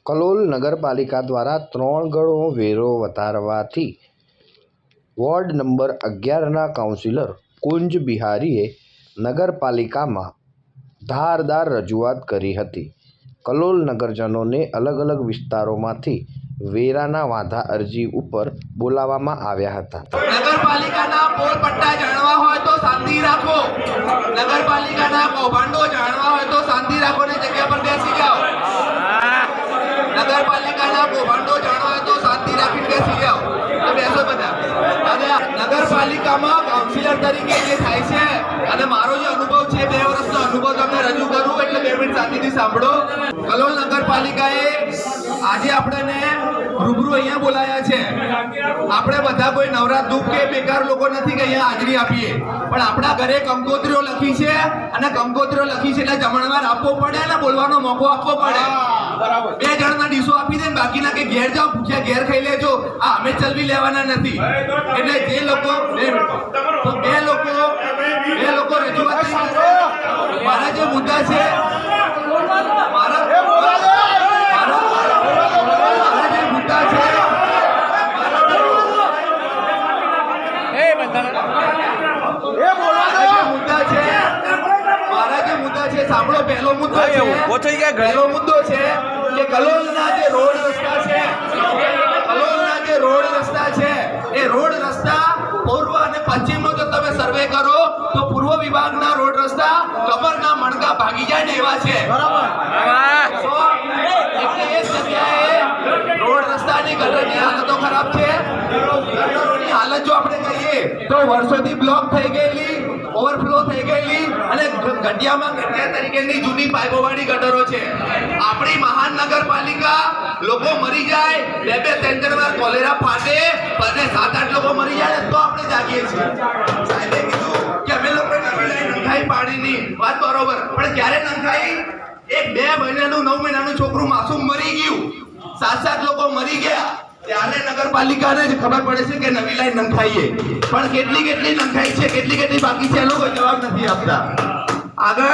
કલોલ નગરપાલિકા દ્વારા 3 ગણો વેરો વધારવાથી વોર્ડ નંબર 11ના કાઉન્સિલર કુંજ બિહારીએ નગરપાલિકામાં ધારદાર રજૂઆત કરી હતી। કલોલ નગરજનોને અલગ અલગ વિસ્તારોમાંથી વેરાના વાંધા અરજી ઉપર બોલાવવામાં આવ્યા હતા। નગરપાલિકાના પોલ પટ્ટા જાણવા હોય તો શાંતિ રાખો, નગરપાલિકાના કૌભાંડો જાણવા હોય તો શાંતિ રાખો ને જગ્યા પર બેસી જાઓ। નગરપાલિકાના કૌભાંડો જાણવા હોય તો શાંતિ રાખીને બેસી જાઓ, તો બેસો બધા। અને નગરપાલિકામાં કાઉન્સિલર તરીકે જે થાય છે અને મારો જે અનુભવ છે 2 વર્ષનો અનુભવ તમને રજૂ કરું એટલે 2 મિનિટ શાંતિથી સાંભળો। કલોલ નગરપાલિકાએ આજે આપણને રૂબરૂ અહીંયા બોલાયા છે। આપણે બધા કોઈ નવરાત ધૂપ કે બેકાર લોકો નથી કે અહીંયા હાજરી આપીએ, પણ આપણા ઘરે કંકોત્રીઓ લખી છે અને કંકોત્રીઓ લખી છે એટલે જમણવાર આપવો પડે અને બોલવાનો મોકો આપવો પડે। 2 જણના ડીશો આપી દે, બાકીના કે ઘેર જાઓ, ભૂખ્યા ઘેર ખાઈ લેજો, આ અમે ચલવી લેવાના નથી। એટલે જે લોકો બે લોકો રજૂઆત મારા જે મુદ્દા છે સાંભળો। પહેલો મુદ્દો છે કે કલોલના જે રોડ રસ્તા છે એ રોડ રસ્તા પૂર્વ અને પશ્ચિમનો જો તમે સર્વે કરો તો પૂર્વ વિભાગના રોડ રસ્તા કમરના મણકા ભાગી જાય ને એવા છે, બરાબર? એટલે એ જગ્યાએ રોડ રસ્તાની ગટરની હાલતો ખરાબ છે। ગટરોની હાલત જો આપણે કહીએ તો વર્ષોથી બ્લોક થઈ ગયેલી, ઓવરફ્લો થઈ ગયેલી અને ગઢિયા તરીકેની જૂની પાઇપોવાળી ગટરો છે। આપણી મહાન નગરપાલિકા લોકો મરી જાય, 2-3 વાર કોલેરા ફાટે અને 7-8 લોકો મરી જાય તો આપણે જાગીએ છીએ। સાહેબે કીધું કે અમે લોકો નંખાઈ પાણીની વાત બરોબર, પણ ક્યારે નંખાઈ? 1-2 મહિનાનું 9 મહિનાનું છોકરું માસૂમ મરી ગયું, 7-7 લોકો મરી ગયા, ત્યારે નગરપાલિકાને જ ખબર પડે છે કે નવી લાઈન નંખાઈએ, પણ કેટલી નંખાઈ છે, કેટલી બાકી છે, એ લોકો જવાબ નથી આપતા। આગળ